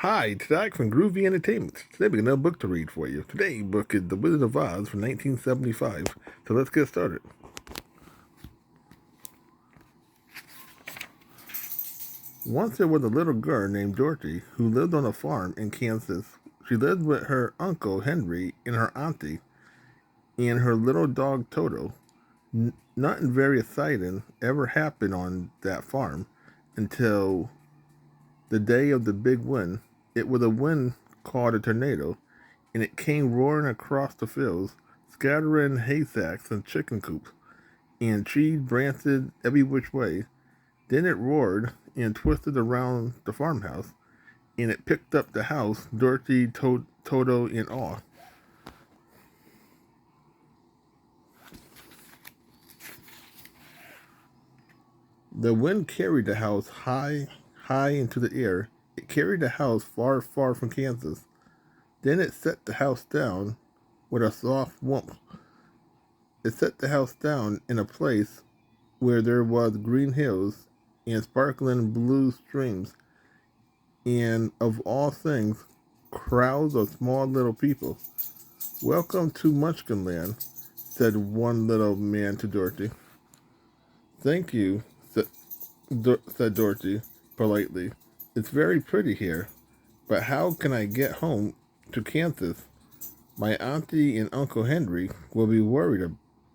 Hi, Tadak from Groovy Entertainment. Today we got another book to read for you. Today's book is The Wizard of Oz from 1975. So let's get started. Once there was a little girl named Dorothy who lived on a farm in Kansas. She lived with her uncle Henry and her auntie and her little dog Toto. Nothing very exciting ever happened on that farm until the day of the big wind. It was a wind called a tornado, and it came roaring across the fields, scattering haystacks and chicken coops, and trees branches every which way. Then it roared and twisted around the farmhouse, and it picked up the house, Dorothy, Toto, and all. The wind carried the house high, high into the air. It carried the house far, far from Kansas. Then it set the house down with a soft whomp. It set the house down in a place where there was green hills and sparkling blue streams, and of all things, crowds of small little people. Welcome to Munchkinland, said one little man to Dorothy. Thank you, said Dorothy politely. It's very pretty here, but how can I get home to Kansas? My auntie and Uncle Henry will be worried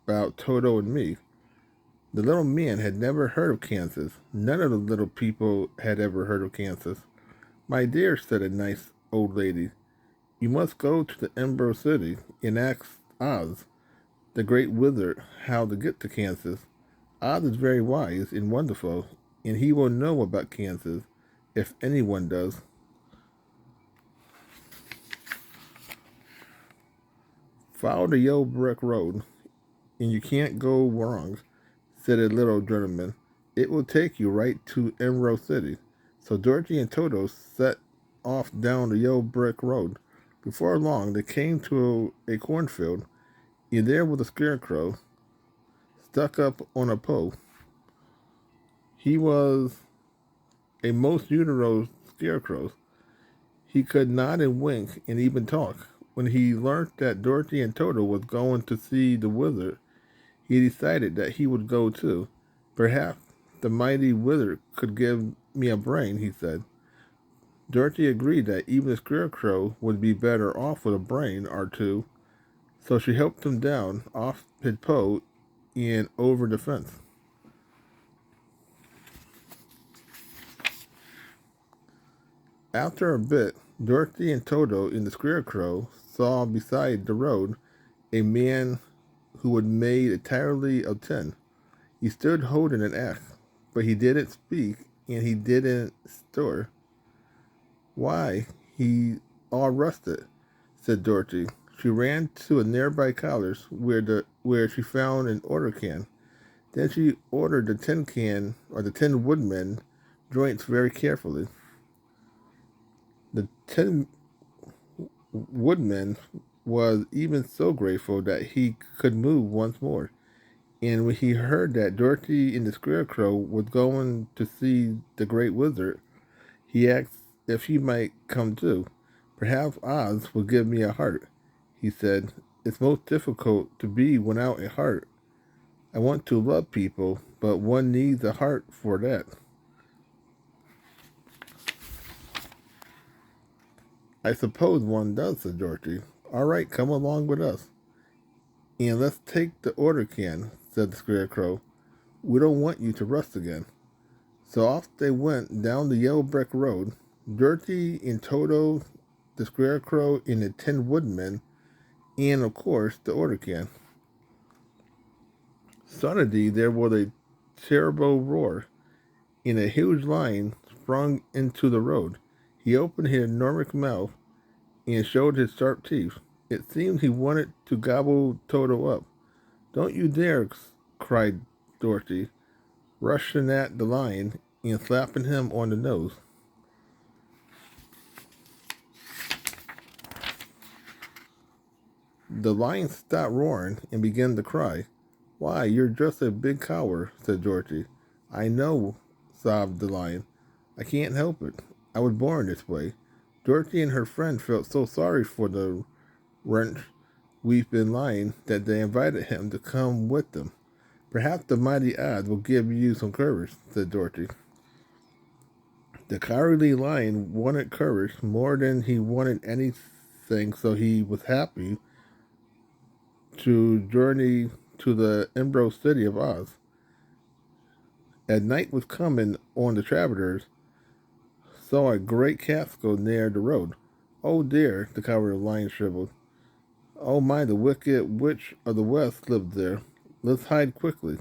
about Toto and me. The little man had never heard of Kansas. None of the little people had ever heard of Kansas. My dear, said a nice old lady, you must go to the Emerald City and ask Oz, the great wizard, how to get to Kansas. Oz is very wise and wonderful, and he will know about Kansas, if anyone does. Follow the yellow brick road, and you can't go wrong, said a little gentleman. It will take you right to Emerald City. So Dorothy and Toto set off down the yellow brick road. Before long, they came to a cornfield, and there was a scarecrow stuck up on a pole. He was a most usual scarecrow. He could nod and wink and even talk. When he learned that Dorothy and Toto was going to see the wizard, he decided that he would go too. Perhaps the mighty wizard could give me a brain, he said. Dorothy agreed that even the scarecrow would be better off with a brain or two, so she helped him down off his pole and over the fence. After a bit, Dorothy and Toto and the scarecrow saw beside the road a man who was made entirely of tin. He stood holding an axe, but he didn't speak and he didn't stir. Why, he all rusted, said Dorothy. She ran to a nearby collars where she found an order can. Then she ordered the tin can or the tin woodman joints very carefully. The tin woodman was even so grateful that he could move once more. And when he heard that Dorothy and the Scarecrow was going to see the great wizard, he asked if he might come too. Perhaps Oz will give me a heart, he said. It's most difficult to be without a heart. I want to love people, but one needs a heart for that. I suppose one does, said Dorothy. All right, come along with us. And let's take the order can, said the Scarecrow. We don't want you to rust again. So off they went down the yellow brick road, Dorothy and Toto, the Scarecrow, and the Tin Woodman, and of course the order can. Suddenly there was a terrible roar, and a huge lion sprung into the road. He opened his enormous mouth and showed his sharp teeth. It seemed he wanted to gobble Toto up. Don't you dare, cried Dorothy, rushing at the lion and slapping him on the nose. The lion stopped roaring and began to cry. Why, you're just a big coward, said Dorothy. I know, sobbed the lion. I can't help it. I was born this way. Dorothy and her friend felt so sorry for the wrench weeping lion that they invited him to come with them. Perhaps the mighty Oz will give you some courage, said Dorothy. The cowardly lion wanted courage more than he wanted anything, so he was happy to journey to the Emerald City of Oz. As night was coming on, the travelers saw a great castle near the road. Oh dear, the cowardly lion shriveled. Oh my, the wicked witch of the west lived there. Let's hide quickly.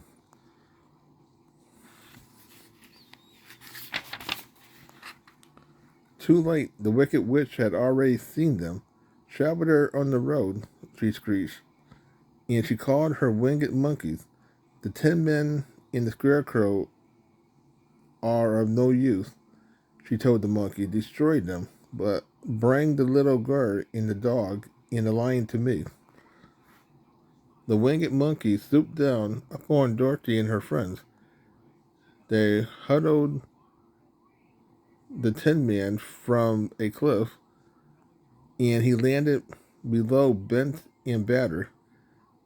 Too late, the wicked witch had already seen them. Traveler on the road, she screeched, and she called her winged monkeys. The 10 men in the scarecrow are of no use, she told the monkey. Destroy them, but bring the little girl and the dog and the lion to me. The winged monkeys swooped down upon Dorothy and her friends. They huddled the Tin Man from a cliff, and he landed below bent and battered.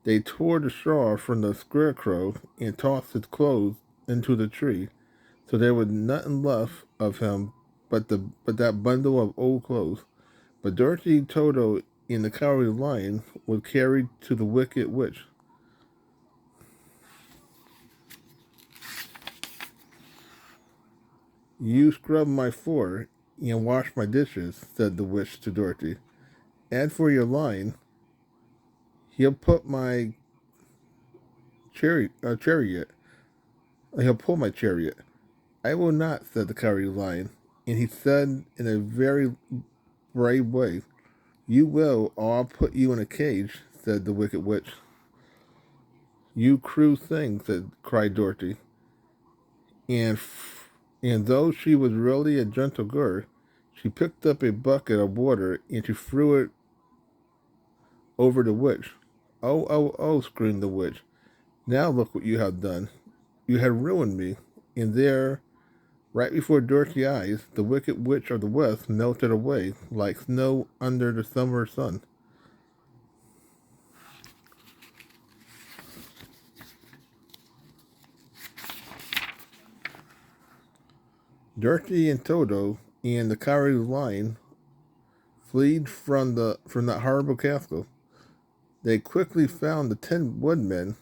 They tore the straw from the scarecrow and tossed his clothes into the tree, so there was nothing left of him but that bundle of old clothes. But Dorothy, Toto, and the cowardly lion were carried to the wicked witch. You scrub my floor and wash my dishes, said the witch to Dorothy. As for your lion, he'll put my chariot. He'll pull my chariot. I will not, said the cowardly lion, and he said in a very brave way, You will, or I'll put you in a cage, said the wicked witch. You cruel thing, cried Dorothy, and though she was really a gentle girl, she picked up a bucket of water and she threw it over the witch. Oh, oh, oh, screamed the witch. Now look what you have done. You have ruined me. And there, right before Dorothy's eyes, the wicked witch of the west melted away like snow under the summer sun. Dorothy and Toto and the cowardly lion fled from that horrible castle. They quickly found the Tin Woodman.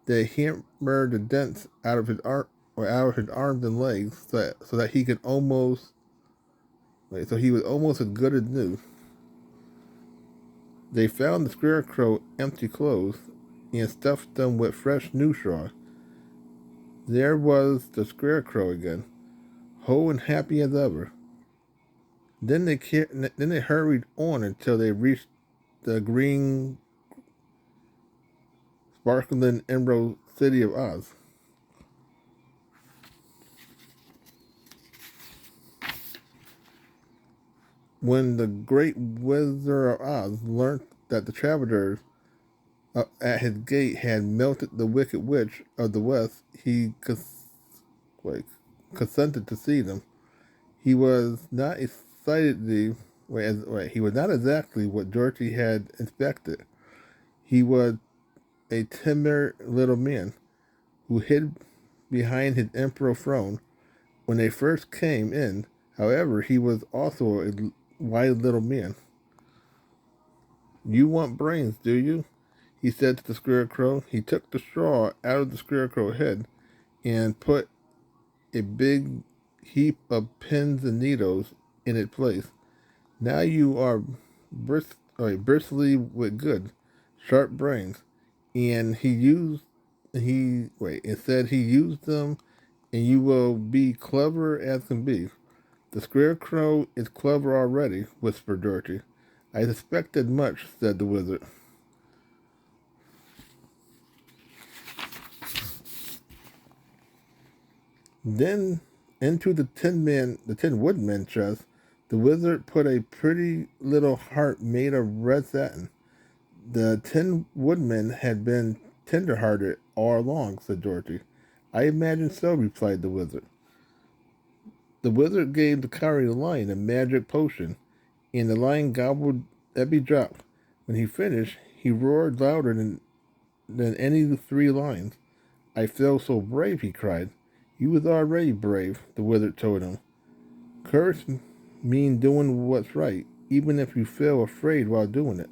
They hammered the dents out of his arms and legs, so that he could almost so he was almost as good as new. They found the scarecrow empty clothes and stuffed them with fresh new straw. There was the scarecrow again, whole and happy as ever. Then they hurried on until they reached the green, sparkling emerald city of Oz. When the great Wizard of Oz learned that the travelers at his gate had melted the wicked witch of the west, he consented to see them. He was not excitedly he was not exactly what Dorothy had expected. He was a timid little man who hid behind his emperor throne when they first came in. However, he was also a wise little man. You want brains, do you? He said to the scarecrow. He took the straw out of the scarecrow's head and put a big heap of pins and needles in its place. Now you are bristly with good, sharp brains. And it said he used them, and you will be clever as can be. The scarecrow is clever already, whispered Dorothy. I suspected much, said the wizard. Then into the Tin Woodman chest, the wizard put a pretty little heart made of red satin. The Tin Woodman had been tender-hearted all along, said Dorothy. I imagine so, replied the wizard. The wizard gave the cowardly lion a magic potion. and the lion gobbled every drop. When he finished, he roared louder than any of the 3 lions. I felt so brave, he cried. You was already brave, the wizard told him. Courage mean doing what's right, even if you feel afraid while doing it.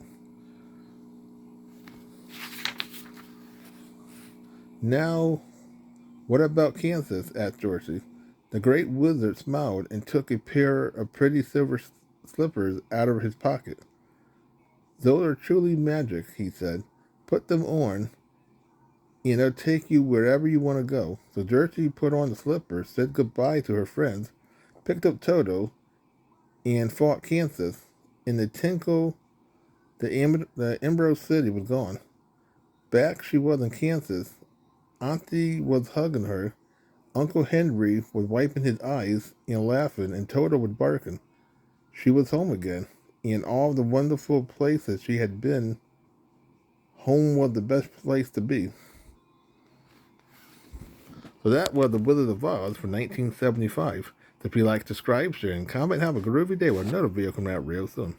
Now, what about Kansas? Asked Dorothy. The great wizard smiled and took a pair of pretty silver slippers out of his pocket. Those are truly magic, he said. Put them on, and they'll take you wherever you want to go. So Dorothy put on the slippers, said goodbye to her friends, picked up Toto, and fought Kansas. In the tinkle, the Emerald City was gone. Back she was in Kansas. Auntie was hugging her. Uncle Henry was wiping his eyes and laughing, and Toto was barking. She was home again. In all the wonderful places she had been, home was the best place to be. So that was The Wizard of Oz from 1975. So if you like, subscribe, share, and comment, have a groovy day with another video coming out real soon.